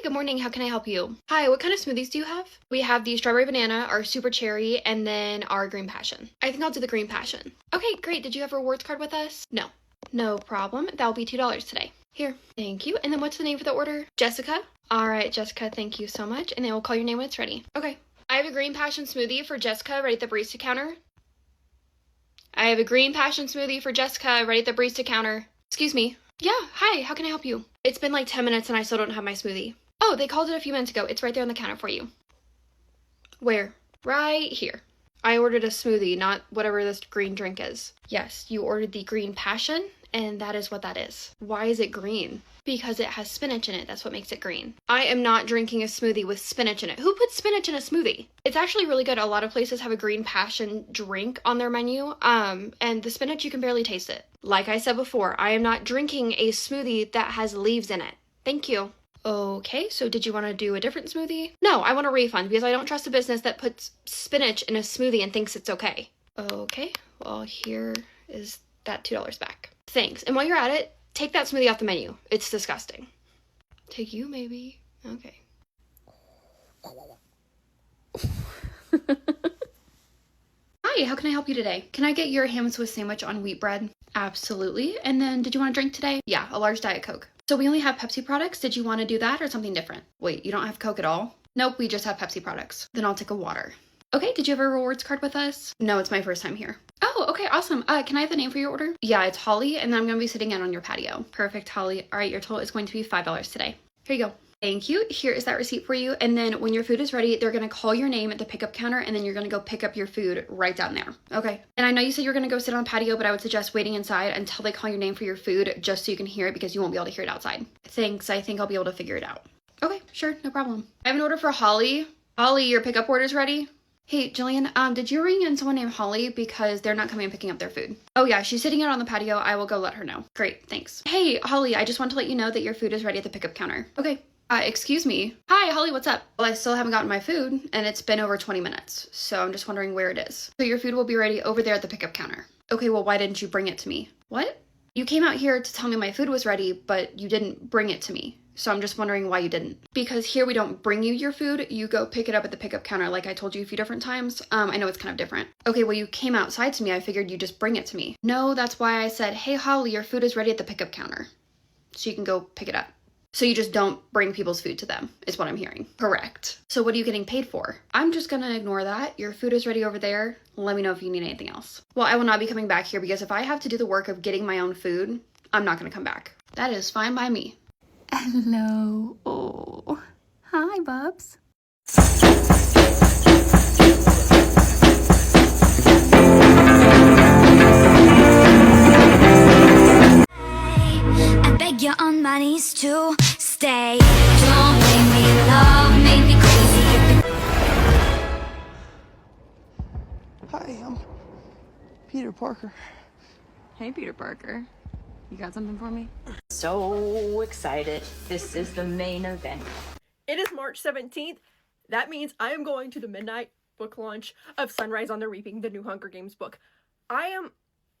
Hi, good morning. How can I help you? Hi, what kind of smoothies do you have? We have the strawberry banana, our super cherry, and then our green passion. I think I'll do the green passion. Okay, great. Did you have a rewards card with us? No. No problem. That'll be $2 today. Here. Thank you. And then what's the name for the order? Jessica? All right, Jessica, thank you so much. And then we'll call your name when it's ready. Okay. I have a green passion smoothie for Jessica right at the barista counter. I have a green passion smoothie for Jessica right at the barista counter. Excuse me. Yeah, hi, how can I help you? It's been like 10 minutes and I still don't have my smoothie. Oh, they called it a few minutes ago. It's right there on the counter for you. Where? Right here. I ordered a smoothie, not whatever this green drink is. Yes, you ordered the green passion, and that is what that is. Why is it green? Because it has spinach in it. That's what makes it green. I am not drinking a smoothie with spinach in it. Who puts spinach in a smoothie? It's actually really good. A lot of places have a green passion drink on their menu, and the spinach, you can barely taste it. Like I said before, I am not drinking a smoothie that has leaves in it. Thank you. Okay, so did you want to do a different smoothie? No, I want a refund because I don't trust a business that puts spinach in a smoothie and thinks it's okay. Okay, well, here is that $2 back. Thanks. And while you're at it, take that smoothie off the menu. It's disgusting. Take you, maybe. Okay. Hi, how can I help you today? Can I get your ham and Swiss sandwich on wheat bread? Absolutely. And then did you want a drink today? Yeah, a large Diet Coke. So we only have Pepsi products. Did you want to do that or something different? Wait, you don't have Coke at all? Nope, we just have Pepsi products. Then I'll take a water. Okay, did you have a rewards card with us? No, it's my first time here. Oh, okay, awesome. Can I have the name for your order? Yeah, it's Holly, and then I'm going to be sitting out on your patio. Perfect, Holly. All right, your total is going to be $5 today. Here you go. Thank you. Here is that receipt for you. And then when your food is ready, they're going to call your name at the pickup counter, and then you're going to go pick up your food right down there. Okay. And I know you said you're going to go sit on the patio, but I would suggest waiting inside until they call your name for your food, just so you can hear it, because you won't be able to hear it outside. Thanks. I think I'll be able to figure it out. Okay, sure. No problem. I have an order for Holly. Holly, your pickup order's ready. Hey, Jillian, did you ring in someone named Holly because they're not coming and picking up their food? Oh yeah, she's sitting out on the patio. I will go let her know. Great, thanks. Hey, Holly, I just want to let you know that your food is ready at the pickup counter. Okay. Excuse me. Hi, Holly, what's up? Well, I still haven't gotten my food, and it's been over 20 minutes, so I'm just wondering where it is. So your food will be ready over there at the pickup counter. Okay, well, why didn't you bring it to me? What? You came out here to tell me my food was ready, but you didn't bring it to me. So I'm just wondering why you didn't. Because here we don't bring you your food, you go pick it up at the pickup counter like I told you a few different times. I know it's kind of different. Okay, well, you came outside to me, I figured you'd just bring it to me. No, that's why I said, hey, Holly, your food is ready at the pickup counter. So you can go pick it up. So you just don't bring people's food to them, is what I'm hearing. Correct. So what are you getting paid for? I'm just gonna ignore that. Your food is ready over there. Let me know if you need anything else. Well, I will not be coming back here because if I have to do the work of getting my own food, I'm not gonna come back. That is fine by me. Hello. Oh. Hi, Bubs. I beg you on my knees to stay. Don't make me love, make me crazy. Hi, I'm Peter Parker. Hey, Peter Parker. You got something for me? So excited. This is the main event. It is March 17th. That means I am going to the midnight book launch of Sunrise on the Reaping, the new Hunger Games book.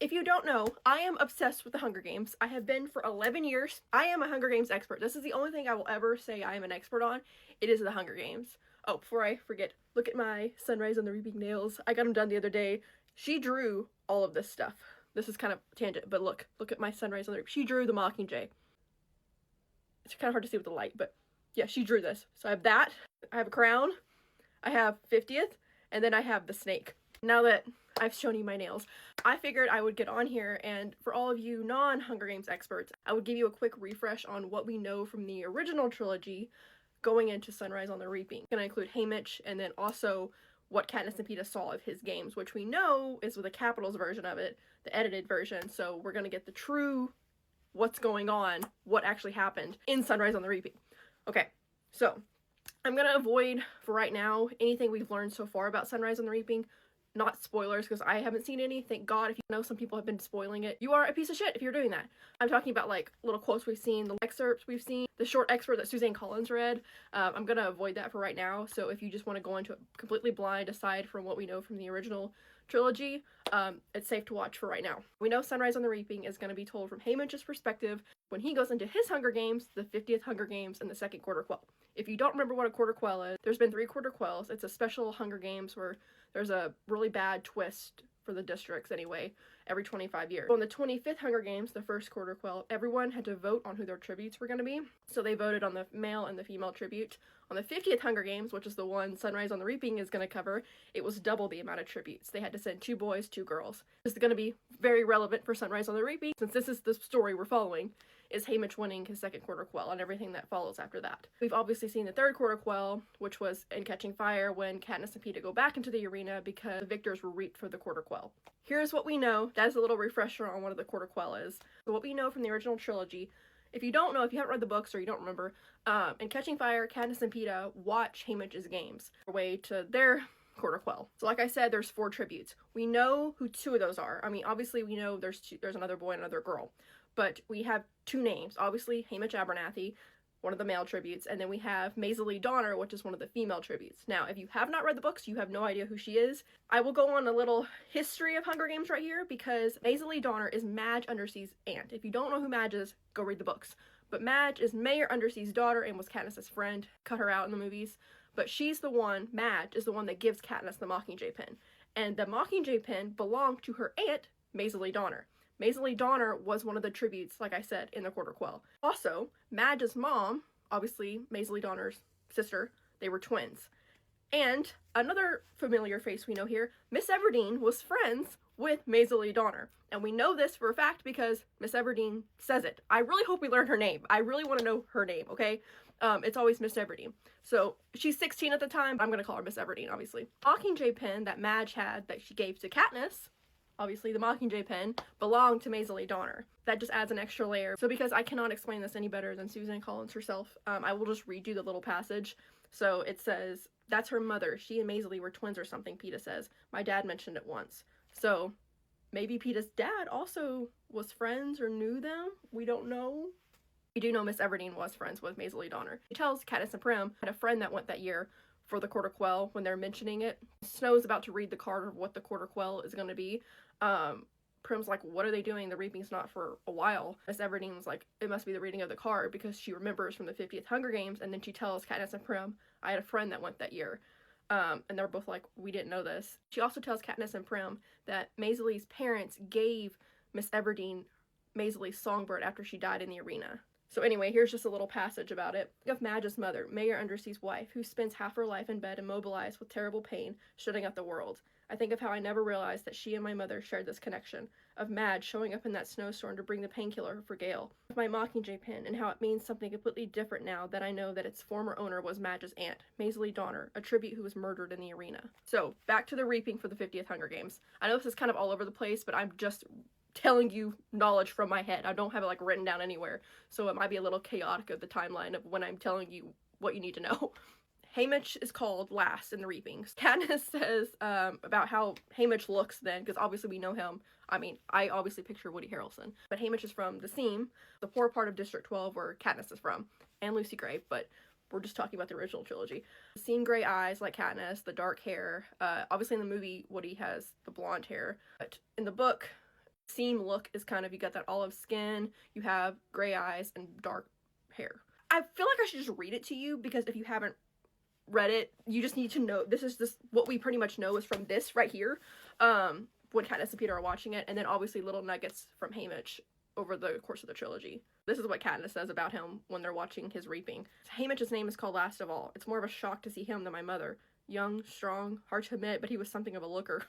If you don't know, I am obsessed with the Hunger Games. I have been for 11 years. I am a Hunger Games expert. This is the only thing I will ever say I am an expert on. It is the Hunger Games. Oh, before I forget, look at my Sunrise on the Reaping nails. I got them done the other day. She drew all of this stuff. This is kind of tangent, but look at my Sunrise on the Reaping. She drew the Mockingjay. It's kind of hard to see with the light, but yeah, she drew this. So I have that. I have a crown. I have 50th, and then I have the snake. Now that I've shown you my nails, I figured I would get on here, and for all of you non-Hunger Games experts, I would give you a quick refresh on what we know from the original trilogy going into Sunrise on the Reaping. I'm going to include Haymitch, and then also what Katniss and Peeta saw of his games, which we know is with the Capitals version of it, the edited version, so we're going to get the true what's going on, what actually happened in Sunrise on the Reaping. Okay, so I'm going to avoid, for right now, anything we've learned so far about Sunrise on the Reaping. Not spoilers, because I haven't seen any. Thank God. If you know some people have been spoiling it, you are a piece of shit if you're doing that. I'm talking about like little quotes we've seen, the excerpts we've seen, the short excerpt that Suzanne Collins read. I'm gonna avoid that for right now. So if you just want to go into it completely blind, aside from what we know from the original trilogy, it's safe to watch for right now. We know Sunrise on the Reaping is going to be told from Haymitch's perspective when he goes into his Hunger Games, the 50th Hunger Games, and the second quarter quell. If you don't remember what a quarter quell is, there's been 3 quarter quells. It's a special Hunger Games where there's a really bad twist for the districts anyway, every 25 years. On the 25th Hunger Games, the first quarter quell, everyone had to vote on who their tributes were going to be. So they voted on the male and the female tribute. On the 50th Hunger Games, which is the one Sunrise on the Reaping is going to cover, it was double the amount of tributes. They had to send 2 boys, 2 girls. This is going to be very relevant for Sunrise on the Reaping, since this is the story we're following, is Haymitch winning his second quarter quell and everything that follows after that. We've obviously seen the third quarter quell, which was in Catching Fire when Katniss and Peeta go back into the arena because the victors were reaped for the quarter quell. Here's what we know. That is a little refresher on what the quarter quell is. So what we know from the original trilogy, if you don't know, if you haven't read the books or you don't remember, in Catching Fire, Katniss and Peeta watch Haymitch's games on their way to their quarter quell. So like I said, there's 4 tributes. We know who 2 of those are. I mean, obviously we know there's another boy and another girl, but we have 2 names. Obviously, Haymitch Abernathy, one of the male tributes, and then we have Maisie Lee Donner, which is one of the female tributes. Now, if you have not read the books, you have no idea who she is. I will go on a little history of Hunger Games right here, because Maisie Lee Donner is Madge Undersea's aunt. If you don't know who Madge is, go read the books. But Madge is Mayor Undersea's daughter and was Katniss's friend. Cut her out in the movies. But she's the one, Madge, is the one that gives Katniss the Mockingjay pin. And the Mockingjay pin belonged to her aunt, Maisie Lee Donner. Maisie Lee Donner was one of the tributes, like I said, in the quarter quell. Also, Madge's mom, obviously Maisie Lee Donner's sister, they were twins. And another familiar face we know here, Miss Everdeen was friends with Maisie Lee Donner. And we know this for a fact because Miss Everdeen says it. I really hope we learn her name. I really want to know her name, okay? It's always Miss Everdeen. So she's 16 at the time. I'm going to call her Miss Everdeen, obviously. Mockingjay pin that Madge had that she gave to Katniss, obviously the Mockingjay pen, belonged to Maisie Lee Donner. That just adds an extra layer. So because I cannot explain this any better than Susan Collins herself, I will just read you the little passage. So it says, that's her mother. She and Maisie Lee were twins or something, Peeta says. My dad mentioned it once. So maybe Peeta's dad also was friends or knew them? We don't know. We do know Miss Everdeen was friends with Maisie Lee Donner. She tells Katniss and Prim had a friend that went that year for the quarter quell when they're mentioning it. Snow's about to read the card of what the quarter quell is going to be. Prim's like, what are they doing? The reaping's not for a while. Miss Everdeen's like, it must be the reading of the card because she remembers from the 50th Hunger Games, and then she tells Katniss and Prim, I had a friend that went that year. And they're both like, we didn't know this. She also tells Katniss and Prim that Maisie Lee's parents gave Miss Everdeen Maisie Lee's songbird after she died in the arena. So anyway, here's just a little passage about it. Think of Madge's mother, Mayor Undersea's wife, who spends half her life in bed immobilized with terrible pain, shutting out the world. I think of how I never realized that she and my mother shared this connection, of Madge showing up in that snowstorm to bring the painkiller for Gale, of my Mockingjay pin, and how it means something completely different now that I know that its former owner was Madge's aunt, Maisie Lee Donner, a tribute who was murdered in the arena. So, back to the reaping for the 50th Hunger Games. I know this is kind of all over the place, but I'm just telling you knowledge from my head. I don't have it like written down anywhere, so it might be a little chaotic of the timeline of when I'm telling you what you need to know. Haymitch is called last in the reapings. Katniss says about how Haymitch looks then, because obviously we know him. I mean, I obviously picture Woody Harrelson, but Haymitch is from the Seam, the poor part of District 12 where Katniss is from, and Lucy Gray, but we're just talking about the original trilogy. Seam gray eyes like Katniss, the dark hair. Obviously in the movie, Woody has the blonde hair, but in the book, Seam look is kind of, you got that olive skin, you have gray eyes, and dark hair. I feel like I should just read it to you, because if you haven't read it, you just need to know, this is just what we pretty much know is from this right here, when Katniss and Peeta are watching it, and then obviously little nuggets from Haymitch over the course of the trilogy. This is what Katniss says about him when they're watching his reaping. Haymitch's name is called last of all. It's more of a shock to see him than my mother. Young, strong, hard to admit, but he was something of a looker.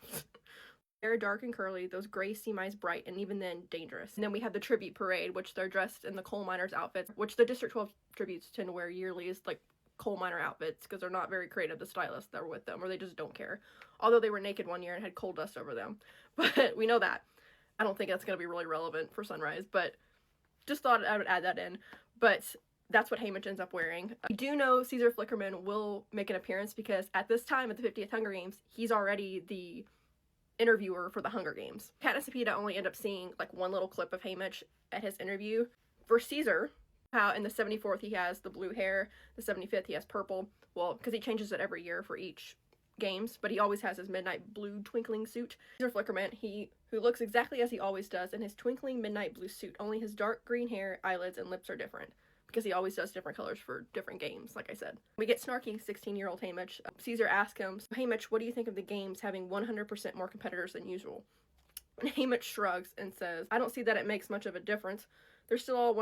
Hair dark and curly, those gray seam eyes bright, and even then, dangerous. And then we have the tribute parade, which they're dressed in the coal miners' outfits, which the District 12 tributes tend to wear yearly, is like coal miner outfits, because they're not very creative, the stylists that were with them, or they just don't care. Although they were naked one year and had coal dust over them. But we know that. I don't think that's going to be really relevant for Sunrise, but just thought I would add that in. But that's what Haymitch ends up wearing. We do know Caesar Flickerman will make an appearance, because at this time, at the 50th Hunger Games, he's already the interviewer for the Hunger Games. Katniss and Peeta only end up seeing like one little clip of Haymitch at his interview. For Caesar, how in the 74th he has the blue hair, the 75th he has purple. Well, because he changes it every year for each games, but he always has his midnight blue twinkling suit. Caesar Flickerman, who looks exactly as he always does in his twinkling midnight blue suit, only his dark green hair, eyelids, and lips are different, because he always does different colors for different games, like I said. We get snarky 16-year-old Haymitch. Caesar asks him, Haymitch, what do you think of the games having 100% more competitors than usual? And Haymitch shrugs and says, I don't see that it makes much of a difference. They're still all